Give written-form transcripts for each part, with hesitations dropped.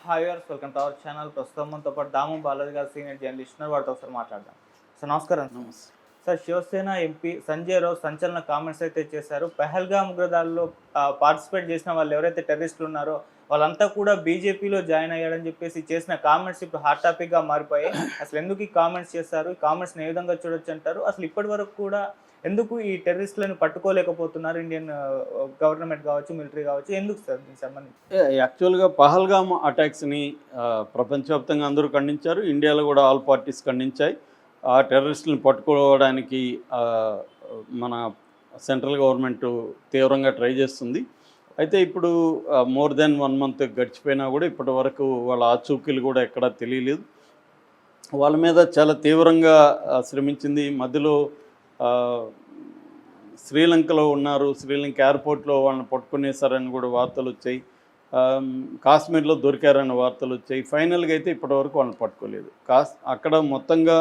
Hi viewers, welcome to our channel. ప్రస్తుతం మనతో పాటు దాము బాలాజీ గారు, సీనియర్ జర్నలిస్ట్ ఉన్నారు. వారితో ఒకసారి మాట్లాడదాం. సార్ నమస్కారం. నమస్తే. సార్, శివసేన ఎంపీ సంజయ్ రావు సంచలన కామెంట్స్ అయితే చేశారు. పహల్గామ్ ఉగ్రదాడుల్లో పార్టిసిపేట్ చేసిన వాళ్ళు ఎవరైతే టెర్రరిస్టులు ఉన్నారో వాళ్ళంతా కూడా బీజేపీలో జాయిన్ అయ్యాడని చెప్పేసి చేసిన కామెంట్స్ ఇప్పుడు హాట్ టాపిక్గా మారిపోయాయి. అసలు ఎందుకు ఈ కామెంట్స్ చేస్తారు? ఈ కామెంట్స్ని ఏ విధంగా చూడొచ్చు అంటారు? అసలు ఇప్పటి వరకు కూడా ఎందుకు ఈ టెర్రరిస్టులను పట్టుకోలేకపోతున్నారు ఇండియన్ గవర్నమెంట్ కావచ్చు, మిలిటరీ కావచ్చు? ఎందుకు సార్ దీనికి సంబంధించి? యాక్చువల్గా పహల్గామ్ అటాక్స్ని ప్రపంచవ్యాప్తంగా అందరూ ఖండించారు. ఇండియాలో కూడా ఆల్ పార్టీస్ ఖండించాయి. ఆ టెర్రరిస్టులను పట్టుకోవడానికి మన సెంట్రల్ గవర్నమెంట్ తీవ్రంగా ట్రై చేస్తుంది. అయితే ఇప్పుడు మోర్ దెన్ 1 month గడిచిపోయినా కూడా ఇప్పటి వరకు వాళ్ళ ఆచూకీలు కూడా ఎక్కడా తెలియలేదు. వాళ్ళ మీద చాలా తీవ్రంగా శ్రమించింది. మధ్యలో శ్రీలంకలో ఉన్నారు, శ్రీలంక ఎయిర్పోర్ట్లో వాళ్ళని పట్టుకునేసారని కూడా వార్తలు వచ్చాయి. కాశ్మీర్లో దొరికారన్న వార్తలు వచ్చాయి. ఫైనల్గా అయితే ఇప్పటివరకు వాళ్ళని పట్టుకోలేదు. అక్కడ మొత్తంగా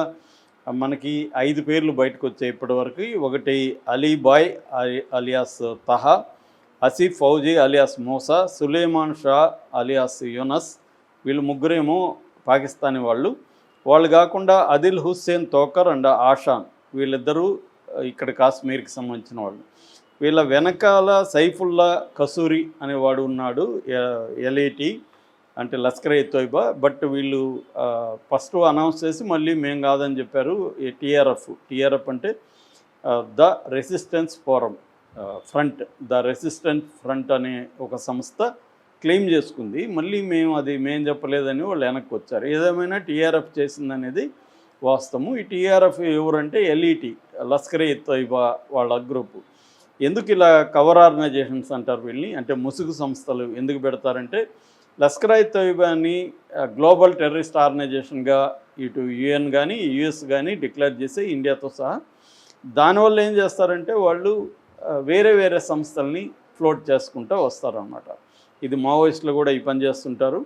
మనకి 5 పేర్లు బయటకు వచ్చాయి ఇప్పటివరకు. ఒకటి Alibhai alias Taha, Asif Fauji alias Musa, Suleman Shah alias Younus. వీళ్ళు ముగ్గురేమో పాకిస్తానీ వాళ్ళు కాకుండా అదిల్ హుస్సేన్ తోకర్ అండ్ ఆషాన్, వీళ్ళిద్దరూ ఇక్కడ కాశ్మీర్కి సంబంధించిన వాళ్ళు. వీళ్ళ వెనకాల సైఫుల్లా కసూరి అనేవాడు ఉన్నాడు, ఎల్ఏటి అంటే లష్కర్ ఎ తోయిబా. బట్ వీళ్ళు ఫస్ట్ అనౌన్స్ చేసి మళ్ళీ మేము కాదని చెప్పారు. టీఆర్ఎఫ్ అంటే the resistance forum front, the resistance front అనే ఒక సంస్థ క్లెయిమ్ చేసుకుంది. మళ్ళీ మేము చెప్పలేదని వాళ్ళు వెనక్కి వచ్చారు. ఏదేమైనా టీఆర్ఎఫ్ చేసిందనేది వాస్తవము. ఈ టీఆర్ఎఫ్ ఎవరంటే ఎల్ఈటి, లష్కర్ ఎ తోయిబా వాళ్ళ గ్రూపు. ఎందుకు ఇలా కవర్ ఆర్గనైజేషన్స్ అంటారు వీళ్ళని అంటే ముసుగు సంస్థలు ఎందుకు పెడతారంటే, లష్కర్ ఎ తోయిబాని గ్లోబల్ టెర్రరిస్ట్ ఆర్గనైజేషన్గా ఇటు యుఎన్ కానీ యుఎస్ కానీ డిక్లేర్ చేసి ఇండియాతో సహా. దానివల్ల ఏం చేస్తారంటే వాళ్ళు వేరే సంస్థల్ని ఫ్లోట్ చేసుకుంటూ వస్తారన్నమాట. ఇది మావోయిస్టులు కూడా ఈ పని చేస్తుంటారు.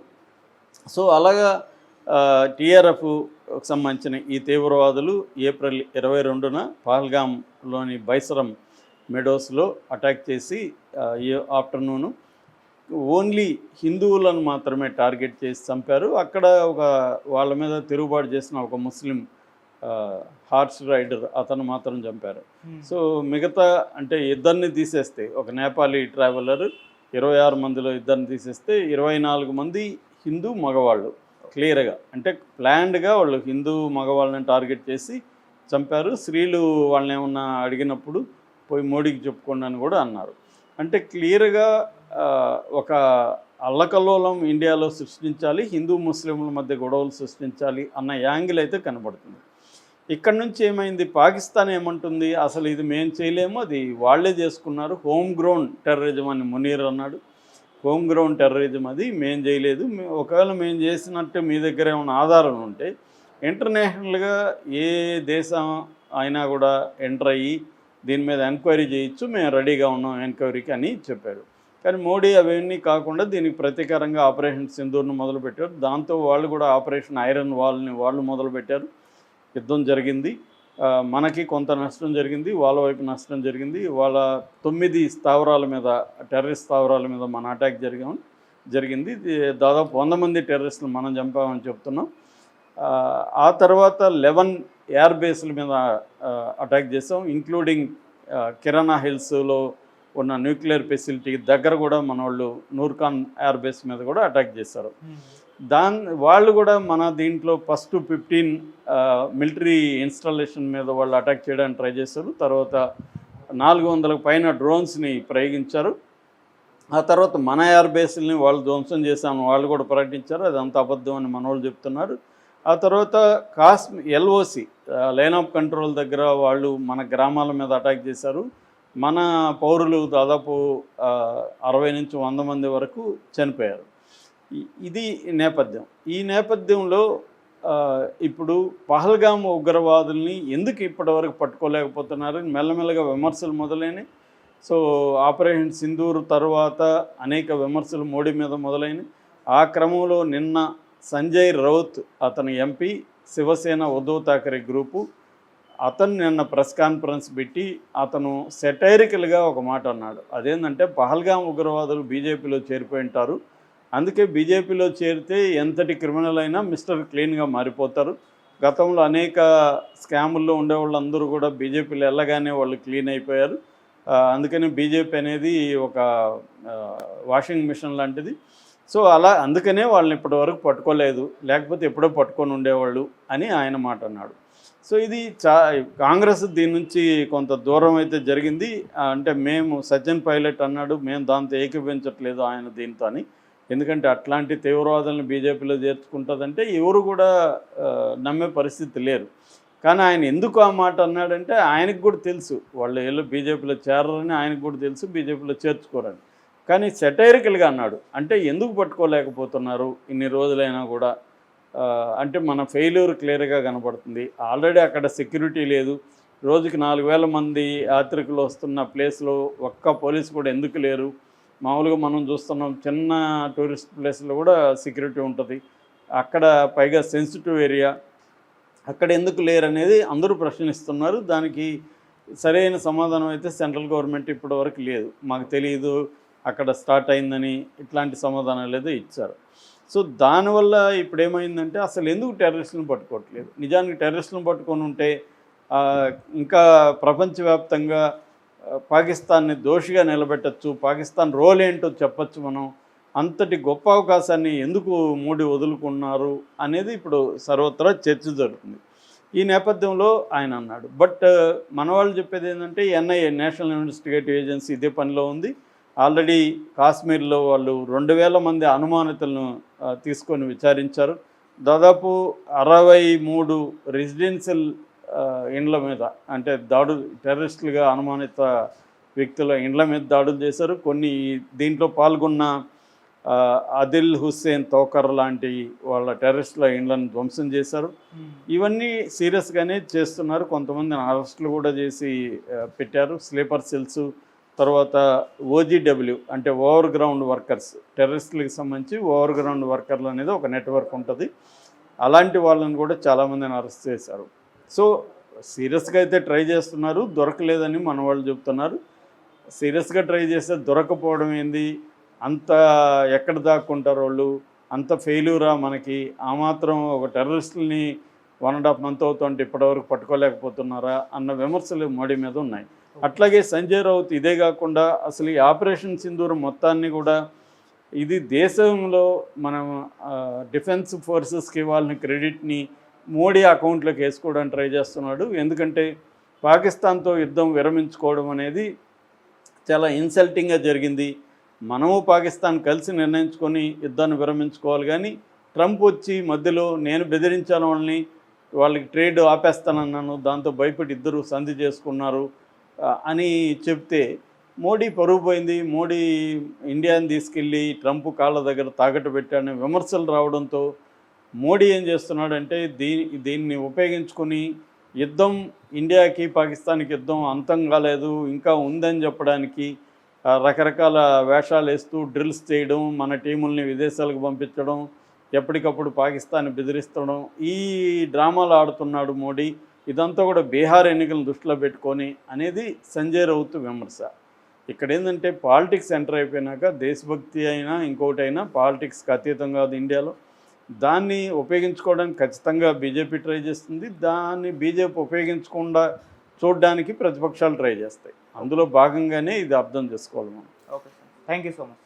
సో అలాగా టీఆర్ఎఫ్కు సంబంధించిన ఈ తీవ్రవాదులు ఏప్రిల్ 22న పహల్గామ్లోని బైసరం మెడోస్లో అటాక్ చేసి ఆఫ్టర్నూను ఓన్లీ హిందువులను మాత్రమే టార్గెట్ చేసి చంపారు. అక్కడ వాళ్ళ మీద తిరుగుబాటు చేసిన ఒక ముస్లిం హార్స్ రైడర్ అతను మాత్రం చంపారు. సో మిగతా అంటే ఇద్దరిని తీసేస్తే, ఒక నేపాలీ ట్రావెలర్ 26 మందిలో ఇద్దరిని తీసేస్తే 24 మంది హిందూ మగవాళ్ళు. క్లియర్గా అంటే ప్లాన్డ్గా వాళ్ళు హిందూ మగవాళ్ళని టార్గెట్ చేసి చంపారు. స్త్రీలు వాళ్ళని ఏమన్నా అడిగినప్పుడు పోయి మోడీకి చెప్పుకోండి అని కూడా అన్నారు. అంటే క్లియర్గా ఒక అల్లకల్లోలం ఇండియాలో సృష్టించాలి, హిందూ ముస్లింల మధ్య గొడవలు సృష్టించాలి అన్న యాంగిల్ అయితే కనబడుతుంది. ఇక్కడ నుంచి ఏమైంది, పాకిస్తాన్ ఏమంటుంది, అసలు ఇది మేము చేయలేము, అది వాళ్ళే చేసుకున్నారు, హోమ్ గ్రౌండ్ టెర్రరిజం అని మునీర్ అన్నాడు. హోమ్ గ్రౌండ్ టెర్రరిజం అది మేము చేయలేదు. ఒకవేళ మేము చేసినట్టు మీ దగ్గర ఏమైనా ఆధారాలు ఉంటే ఇంటర్నేషనల్గా ఏ దేశం అయినా కూడా ఎంటర్ అయ్యి దీని మీద ఎంక్వైరీ చేయొచ్చు, మేము రెడీగా ఉన్నాం ఎంక్వైరీకి అని చెప్పారు. కానీ మోడీ అవన్నీ కాకుండా దీనికి ప్రతీకారంగా ఆపరేషన్ సింధూర్ను మొదలుపెట్టారు. దాంతో వాళ్ళు కూడా ఆపరేషన్ ఐరన్ వాల్ని వాళ్ళు మొదలుపెట్టారు. యుద్ధం జరిగింది. మనకి కొంత నష్టం జరిగింది, వాళ్ళ వైపు నష్టం జరిగింది. వాళ్ళ 9 స్థావరాల మీద, టెర్రరిస్ట్ స్థావరాల మీద మన అటాక్ జరిగింది. దాదాపు 100 మంది టెర్రరిస్టులు మనం చంపామని చెప్తున్నాం. ఆ తర్వాత 11 ఎయిర్ బేస్ల మీద అటాక్ చేసాం, ఇంక్లూడింగ్ కిరాణా హిల్స్లో ఉన్న న్యూక్లియర్ ఫెసిలిటీ దగ్గర కూడా మన వాళ్ళు నూర్ఖాన్ ఎయిర్ బేస్ మీద కూడా అటాక్ చేశారు. వాళ్ళు కూడా మన దీంట్లో ఫస్ట్ 15 మిలిటరీ ఇన్స్టాలేషన్ మీద వాళ్ళు అటాక్ చేయడానికి ట్రై చేశారు. తర్వాత 400కు పైన డ్రోన్స్ని ప్రయోగించారు. ఆ తర్వాత మన ఎయిర్ బేస్ని వాళ్ళు ధ్వంసం చేశామని వాళ్ళు కూడా ప్రకటించారు. అదంతా అబద్ధం అని మన వాళ్ళు చెప్తున్నారు. ఆ తర్వాత ఎల్ఓసి లైన్ ఆఫ్ కంట్రోల్ దగ్గర వాళ్ళు మన గ్రామాల మీద అటాక్ చేశారు. మన పౌరులు దాదాపు 60 నుంచి 100 మంది వరకు చనిపోయారు. ఇది నేపథ్యం. ఈ నేపథ్యంలో ఇప్పుడు పహల్గామ్ ఉగ్రవాదుల్ని ఎందుకు ఇప్పటివరకు పట్టుకోలేకపోతున్నారు, మెల్లమెల్లగా విమర్శలు మొదలైనవి. సో ఆపరేషన్ సింధూర్ తర్వాత అనేక విమర్శలు మోడీ మీద మొదలైనవి. ఆ క్రమంలో నిన్న సంజయ్ రౌత్, అతను ఎంపీ, శివసేన ఉద్ధవ్ ఠాకరే గ్రూపు, అతను నిన్న ప్రెస్ కాన్ఫరెన్స్ పెట్టి అతను సెటైరికల్గా ఒక మాట అన్నాడు. అదేంటంటే పహల్గామ్ ఉగ్రవాదులు బీజేపీలో చేరిపోయి ఉంటారు, అందుకే బీజేపీలో చేరితే ఎంతటి క్రిమినల్ అయినా మిస్టర్ క్లీన్గా మారిపోతారు. గతంలో అనేక స్కాముల్లో ఉండేవాళ్ళందరూ కూడా బీజేపీలో వెళ్ళగానే వాళ్ళు క్లీన్ అయిపోయారు. అందుకని బీజేపీ అనేది ఒక వాషింగ్ మిషన్ లాంటిది. సో అలా అందుకనే వాళ్ళని ఇప్పటివరకు పట్టుకోలేదు, లేకపోతే ఎప్పుడో పట్టుకొని ఉండేవాళ్ళు అని ఆయన మాట అన్నాడు. సో ఇది కాంగ్రెస్ దీని నుంచి కొంత దూరం అయితే జరిగింది. అంటే మేము సచిన్ పైలట్ అన్నాడు, మేము దాంతో ఏకీభవించట్లేదు ఆయన దీంతో అని. ఎందుకంటే అట్లాంటి తీవ్రవాదులను బీజేపీలో చేర్చుకుంటుందంటే ఎవరు కూడా నమ్మే పరిస్థితి లేరు. కానీ ఆయన ఎందుకు ఆ మాట అన్నాడంటే ఆయనకు కూడా తెలుసు వాళ్ళు ఏళ్ళు బీజేపీలో చేరరని, ఆయనకు కూడా తెలుసు బీజేపీలో చేర్చుకోరని. కానీ సెటైరికల్గా అన్నాడు. అంటే ఎందుకు పట్టుకోలేకపోతున్నారు ఇన్ని రోజులైనా కూడా, అంటే మన ఫెయిల్యూర్ క్లియర్గా కనపడుతుంది. ఆల్రెడీ అక్కడ సెక్యూరిటీ లేదు. రోజుకి 4,000 మంది యాత్రికులు వస్తున్న ప్లేస్లో ఒక్క పోలీసు కూడా ఎందుకు లేరు? మామూలుగా మనం చూస్తున్నాం చిన్న టూరిస్ట్ ప్లేస్లో కూడా సెక్యూరిటీ ఉంటుంది, అక్కడ పైగా సెన్సిటివ్ ఏరియా, అక్కడ ఎందుకు లేరు అనేది అందరూ ప్రశ్నిస్తున్నారు. దానికి సరైన సమాధానం అయితే సెంట్రల్ గవర్నమెంట్ ఇప్పటివరకు లేదు, మాకు తెలియదు అక్కడ స్టార్ట్ అయిందని ఇట్లాంటి సమాధానాలు ఏదో ఇచ్చారు. సో దానివల్ల ఇప్పుడు ఏమైందంటే అసలు ఎందుకు టెర్రరిస్టులను పట్టుకోవట్లేదు? నిజానికి టెర్రరిస్టులను పట్టుకొని ఉంటే ఇంకా ప్రపంచవ్యాప్తంగా పాకిస్తాన్ని దోషిగా నిలబెట్టచ్చు, పాకిస్తాన్ రోల్ ఏంటో చెప్పచ్చు మనం. అంతటి గొప్ప అవకాశాన్ని ఎందుకు మోడీ వదులుకున్నారు అనేది ఇప్పుడు సర్వత్రా చర్చ జరుగుతుంది. ఈ నేపథ్యంలో ఆయన అన్నాడు. బట్ మన వాళ్ళు చెప్పేది ఏంటంటే ఎన్ఐఏ, నేషనల్ ఇన్వెస్టిగేటివ్ ఏజెన్సీ ఇదే పనిలో ఉంది. ఆల్రెడీ కాశ్మీర్లో వాళ్ళు 2,000 మంది అనుమానితులను తీసుకొని విచారించారు. దాదాపు 63 రెసిడెన్షియల్ ఇండ్ల మీద, అంటే టెర్రరిస్టులుగా అనుమానిత వ్యక్తుల ఇండ్ల మీద దాడులు చేశారు. కొన్ని దీంట్లో పాల్గొన్న ఆదిల్ హుస్సేన్ తోకర్ లాంటి వాళ్ళ టెర్రరిస్టుల ఇండ్లను ధ్వంసం చేశారు. ఇవన్నీ సీరియస్గానే చేస్తున్నారు. కొంతమందిని అరెస్టులు కూడా చేసి పెట్టారు. స్లీపర్ సెల్స్, తర్వాత ఓజీడబ్ల్యూ అంటే ఓవర్ గ్రౌండ్ వర్కర్స్, టెర్రరిస్టులకు సంబంధించి ఓవర్ గ్రౌండ్ వర్కర్లు అనేది ఒక నెట్వర్క్ ఉంటుంది. అలాంటి వాళ్ళని కూడా చాలామందిని అరెస్ట్ చేశారు. సో సీరియస్గా అయితే ట్రై చేస్తున్నారు, దొరకలేదని మన వాళ్ళు చెప్తున్నారు. సీరియస్గా ట్రై చేస్తే దొరకపోవడం ఏంది? అంత ఎక్కడ దాక్కుంటారు వాళ్ళు? అంత ఫెయిల్యూరా మనకి? ఆ మాత్రం ఒక టెర్రరిస్టులని 1.5 month అవుతుంటే ఇప్పటివరకు పట్టుకోలేకపోతున్నారా అన్న విమర్శలు మోడీ మీద ఉన్నాయి. అట్లాగే సంజయ్ రౌత్ ఇదే కాకుండా అసలు ఈ ఆపరేషన్ సింధూర్ మొత్తాన్ని కూడా ఇది దేశంలో మనం డిఫెన్స్ ఫోర్సెస్కి ఇవ్వాలని క్రెడిట్ని మోడీ అకౌంట్లోకి వేసుకోవడానికి ట్రై చేస్తున్నాడు. ఎందుకంటే పాకిస్తాన్తో యుద్ధం విరమించుకోవడం అనేది చాలా ఇన్సల్టింగ్గా జరిగింది. మనము పాకిస్తాన్ కలిసి నిర్ణయించుకొని యుద్ధాన్ని విరమించుకోవాలి. కానీ ట్రంప్ వచ్చి మధ్యలో నేను బెదిరించాను వాళ్ళకి ట్రేడ్ ఆపేస్తానన్నాను, దాంతో భయపడి ఇద్దరు సంధి చేసుకున్నారు అని చెప్తే మోడీ పరుగు పోయింది. మోడీ ఇండియాని తీసుకెళ్ళి ట్రంప్ కాళ్ళ దగ్గర తాకట్టు పెట్టాడని విమర్శలు రావడంతో మోడీ ఏం చేస్తున్నాడంటే దీన్ని ఉపయోగించుకొని యుద్ధం, ఇండియాకి పాకిస్తాన్కి యుద్ధం అంతం కాలేదు ఇంకా ఉందని చెప్పడానికి రకరకాల వేషాలు వేస్తూ డ్రిల్స్ చేయడం, మన టీముల్ని విదేశాలకు పంపించడం, ఎప్పటికప్పుడు పాకిస్తాన్ని బెదిరిస్తడం, ఈ డ్రామాలు ఆడుతున్నాడు మోడీ. ఇదంతా కూడా బీహార్ ఎన్నికలను దృష్టిలో పెట్టుకొని అనేది సంజయ్ రౌత్ విమర్శ. ఇక్కడ ఏంటంటే పాలిటిక్స్ ఎంటర్ అయిపోయినాక దేశభక్తి అయినా ఇంకోటైనా పాలిటిక్స్కి అతీతం కాదు ఇండియాలో. దాన్ని ఉపయోగించుకోవడానికి ఖచ్చితంగా బీజేపీ ట్రై చేస్తుంది. దాన్ని బీజేపీ ఉపయోగించకుండా చూడడానికి ప్రతిపక్షాలు ట్రై చేస్తాయి. అందులో భాగంగానే ఇది అర్థం చేసుకోవాలి మనం. Okay sir, thank you so much.